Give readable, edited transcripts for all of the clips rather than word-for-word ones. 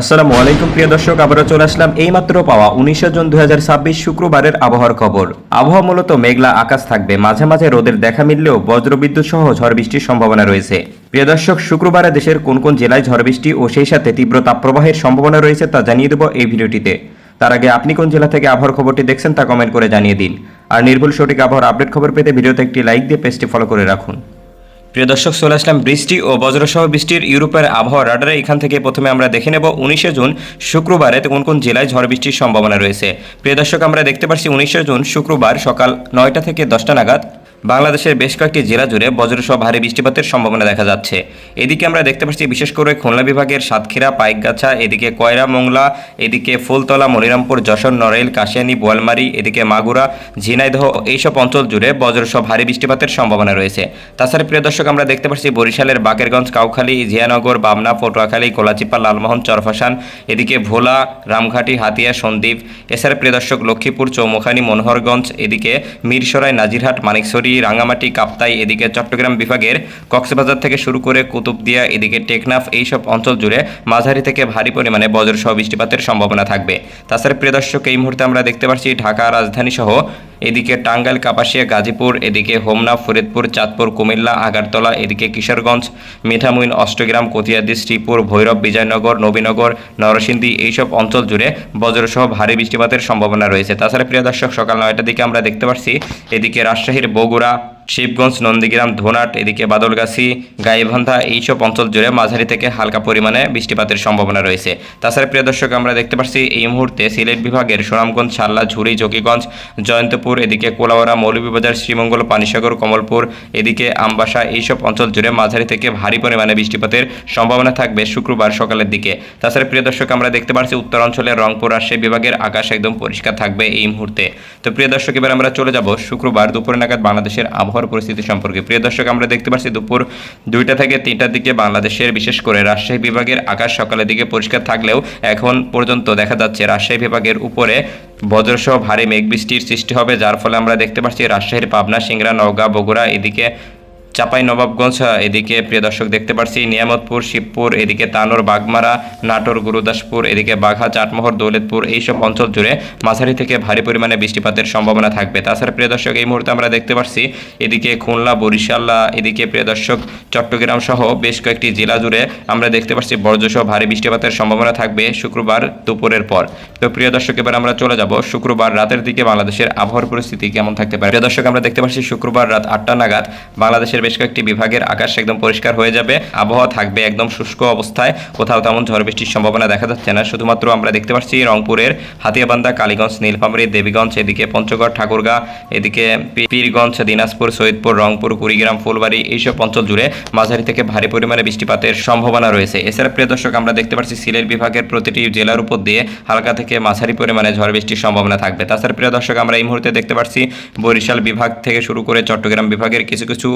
আসসালামু আলাইকুম প্রিয় দর্শক, আবারও চলে আসলাম এইমাত্র পাওয়া 19 জুন 2026 শুক্রবারের আবহাওয়ার খবর। আবহাওয়া মূলত মেঘলা আকাশ থাকবে, মাঝে মাঝে রোদের দেখা মিললেও বজ্রবিদ্যুৎ সহ ঝড় বৃষ্টির সম্ভাবনা রয়েছে। প্রিয় দর্শক, শুক্রবারে দেশের কোন কোন জেলায় ঝড় বৃষ্টি ও সেই সাথে তীব্র তাপপ্রবাহের সম্ভাবনা রয়েছে তা জানিয়ে দেব এই ভিডিওটিতে। তার আগে আপনি কোন জেলা থেকে আবহাওয়ার খবরটি দেখছেন তা কমেন্ট করে জানিয়ে দিন। আর নির্ভুল সঠিক আবহাওয়ার আপডেট খবর পেতে ভিডিওতে একটি লাইক দিয়ে পেজটি ফলো করে রাখুন। প্রিয় দর্শক, চলে আসলাম বৃষ্টি ও বজ্রসহ বৃষ্টির ইউরোপের আবহাওয়া রাডারে। এখান থেকে প্রথমে আমরা দেখে নেব 19 জুন শুক্রবারে কোন কোন জেলায় ঝড় বৃষ্টির সম্ভাবনা রয়েছে। প্রিয় দর্শক, আমরা দেখতে পাচ্ছি 19 জুন শুক্রবার সকাল 9টা থেকে 10টা নাগাদ বাংলাদেশের বেশ কয়েকটি জেলা জুড়ে বজ্রসহ ভারী বৃষ্টিপাতের সম্ভাবনা দেখা যাচ্ছে। এদিকে আমরা দেখতে পাচ্ছি বিশেষ করে খুলনা বিভাগের সাতক্ষীরা, পাইকগাছা, এদিকে কয়রা, মোংলা, এদিকে ফুলতলা, মনিরামপুর, যশোর, নড়াইল, কাশিয়ানী, বোয়ালমারী, এদিকে মাগুরা, ঝিনাইদহ এইসব অঞ্চল জুড়ে বজ্রসহ ভারী বৃষ্টিপাতের সম্ভাবনা রয়েছে। তাছাড়া প্রিয় দর্শক, আমরা দেখতে পাচ্ছি বরিশালের বাকেরগঞ্জ, কাউখালী, জিয়ানগর, বামনা, পটুয়াখালী, কোলাচিপা, লালমোহন, চরফাসান, এদিকে ভোলা, রামঘাটি, হাতিয়া, সন্দ্বীপ। এছাড়া প্রিয় দর্শক, লক্ষ্মীপুর, চৌমুখানী, মনোহরগঞ্জ, এদিকে মিরসরাই, নাজিরহাট, মানিকছড়ি, রাঙ্গামাটি, কাপ্তাই, এদিকে চট্টগ্রাম বিভাগের কক্সবাজার থেকে শুরু করে কুতুবদিয়া, এদিকে টেকনাফ এইসব অঞ্চল জুড়ে মাঝারি থেকে ভারী পরিমাণে বজ্রসহ বৃষ্টিপাতের সম্ভাবনা থাকবে। তাছাড়া প্রিয় দর্শক, এই মুহূর্তে আমরা দেখতে পাচ্ছি ঢাকা রাজধানী সহ এদিকে টাঙ্গাইল, কাপাসিয়া, গাজীপুর, এদিকে হোমনা, ফরিদপুর, চাঁদপুর, কুমিল্লা, আগারতলা, এদিকে কিশোরগঞ্জ, মিঠামইন, অষ্টগ্রাম, কতিয়াদি, শ্রীপুর, ভৈরব, বিজয়নগর, নবীনগর, নরসিংদী এইসব অঞ্চল জুড়ে বজ্রসহ ভারী বৃষ্টিপাতের সম্ভাবনা রয়েছে। তাছাড়া প্রিয় দর্শক, সকাল 9টার দিকে আমরা দেখতে পাচ্ছি এদিকে রাজশাহীর বগুড়া, শিবগঞ্জ, নন্দীগ্রাম, ধোনাট, এদিকে বাদলগাছি, গাইবান্ধা এইসব অঞ্চল জুড়ে মাঝারি থেকে হালকা পরিমাণে বৃষ্টিপাতের সম্ভাবনা রয়েছে। তাছাড়া প্রিয় দর্শক, আমরা দেখতে পাচ্ছি এই মুহূর্তে সিলেট বিভাগের সুনামগঞ্জ, সাল্লা, ঝুড়ি, জকিগঞ্জ, জয়ন্তপুর, এদিকে কোলাউড়া, মৌলভীবাজার, শ্রীমঙ্গল, পানিসাগর, কমলপুর, এদিকে আমবাসা এইসব অঞ্চল জুড়ে মাঝারি থেকে ভারী পরিমাণে বৃষ্টিপাতের সম্ভাবনা থাকবে শুক্রবার সকালের দিকে। তাছাড়া প্রিয় দর্শক, আমরা দেখতে পাচ্ছি উত্তরাঞ্চলের রংপুর, রাজশাহী বিভাগের আকাশ একদম পরিষ্কার থাকবে এই মুহূর্তে। তো প্রিয় দর্শক, এবার আমরা চলে যাব শুক্রবার দুপুর নাগাদ বাংলাদেশের আবহাওয়ার পরিস্থিতি সম্পর্কে। প্রিয় দর্শক, আমরা দেখতে পাচ্ছি দুপুর 2টা থেকে 3টার দিকে বাংলাদেশের বিশেষ করে রাজশাহী বিভাগের আকাশ সকালের দিকে পরিষ্কার থাকলেও এখন পর্যন্ত দেখা যাচ্ছে রাজশাহী বিভাগের উপরে বজ্রসহ ভারী মেঘ বৃষ্টির সৃষ্টি হবে, যার ফলে আমরা দেখতে পাচ্ছি রাজশাহীর পাবনা, সিংড়া, নওগাঁ, বগুড়া, এদিকে চাপাই নবাবগঞ্জ, এদিকে প্রিয় দর্শক দেখতে পাচ্ছি নিয়ামতপুর, শিবপুর, এদিকে তানোর, বাগমারা, নাটোর, গুরুদাসপুর, এদিকে বাঘা, চাটমোহর, দৌলতপুর এইসব অঞ্চল জুড়ে মাঝারি থেকে ভারী পরিমাণে বৃষ্টিপাতের সম্ভাবনা থাকবে। তাছাড়া প্রিয় দর্শক, এই মুহূর্তে আমরা দেখতে পাচ্ছি এদিকে খুলনা, বরিশাল, এদিকে প্রিয় দর্শক চট্টগ্রাম সহ বেশ কয়েকটি জেলা জুড়ে আমরা দেখতে পাচ্ছি বজ্রসহ ভারী বৃষ্টিপাতের সম্ভাবনা থাকবে শুক্রবার দুপুরের পর। তো প্রিয় দর্শক, এবার আমরা চলে যাব শুক্রবার রাতের দিকে বাংলাদেশের আবহাওয়ার পরিস্থিতি কেমন থাকতে পারে। প্রিয় দর্শক, আমরা দেখতে পাচ্ছি শুক্রবার রাত 8টা নাগাদ বাংলাদেশের বেশ কয়েকটি বিভাগের আকাশ একদম পরিষ্কার হয়ে যাবে, আবহাওয়া থাকবে একদম শুষ্ক অবস্থায়, কোথাও তেমন ঝড় বৃষ্টির সম্ভাবনা দেখা যাচ্ছে না। শুধুমাত্র আমরা দেখতে পাচ্ছি রংপুরের হাতিয়াবান্ধা, কালীগঞ্জ, নীলফামারী, দেবীগঞ্জ, এদিকে পঞ্চগড়, ঠাকুরগাঁ, এদিকে পীরগঞ্জ, দিনাজপুর, সৈয়দপুর, রংপুর, কুড়িগ্রাম, ফুলবাড়ি এইসব অঞ্চল জুড়ে মাঝারি থেকে ভারী পরিমাণে বৃষ্টিপাতের সম্ভাবনা রয়েছে। এছাড়া প্রিয় দর্শক, আমরা দেখতে পাচ্ছি সিলেট বিভাগের প্রতিটি জেলার উপর দিয়ে হালকা থেকে মাঝারি পরিমাণে ঝড় বৃষ্টির সম্ভাবনা থাকবে। তাছাড়া প্রিয় দর্শক, আমরা এই মুহূর্তে দেখতে পাচ্ছি বরিশাল বিভাগ থেকে শুরু করে চট্টগ্রাম বিভাগের কিছু কিছু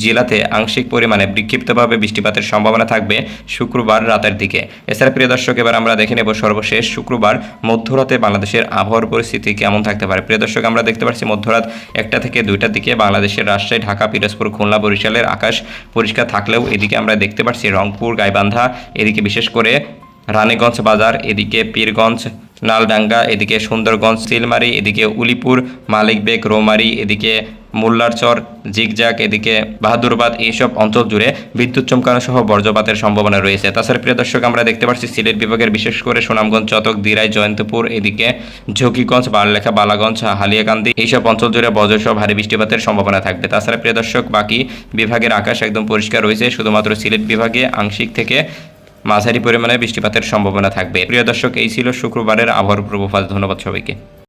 জেলাতে আংশিক পরিমাণে বিক্ষিপ্তভাবে বৃষ্টিপাতের সম্ভাবনা থাকবে শুক্রবার রাতের দিকে। এছাড়া প্রিয় দর্শক, এবার আমরা দেখে নেব সর্বশেষ শুক্রবার মধ্যরাতে বাংলাদেশের আবহাওয়ার পরিস্থিতি কেমন থাকতে পারে। প্রিয় দর্শক, আমরা দেখতে পাচ্ছি মধ্যরাত 1টা থেকে 2টার দিকে বাংলাদেশের রাজশাহী, ঢাকা, পিরোজপুর, খুলনা, বরিশালের আকাশ পরিষ্কার থাকলেও এদিকে আমরা দেখতে পাচ্ছি রংপুর, গাইবান্ধা, এদিকে বিশেষ করে রানীগঞ্জ বাজার, এদিকে পীরগঞ্জ, নালডাঙ্গা, এদিকে সুন্দরগঞ্জ, সিলমারি, এদিকে উলিপুর, মালিকবেগ, রৌমারী, এদিকে মোল্লারচর, জিগজাক, এদিকে বাহাদুরবাদ এইসব অঞ্চল জুড়ে বিদ্যুৎ চমকানো সহ বজ্রপাতের সম্ভাবনা রয়েছে। তাছাড়া প্রিয় দর্শক, আমরা দেখতে পাচ্ছি সিলেট বিভাগের বিশেষ করে সুনামগঞ্জ, চটক, দিরাই, জয়ন্তপুর, এদিকে ঝকিগঞ্জ, বারলেখা, বালাগঞ্জ, হালিয়াকান্দি এইসব অঞ্চল জুড়ে বজ্রসহ ভারী বৃষ্টিপাতের সম্ভাবনা থাকবে। তাছাড়া প্রিয় দর্শক, বাকি বিভাগের আকাশ একদম পরিষ্কার রয়েছে, শুধুমাত্র সিলেট বিভাগে আংশিক থেকে মাঝারি পরিমাণে বৃষ্টিপাতের সম্ভাবনা থাকবে। প্রিয় দর্শক, এই ছিল শুক্রবারের আবহাওয়ার পূর্বাভাস। ধন্যবাদ সবাইকে।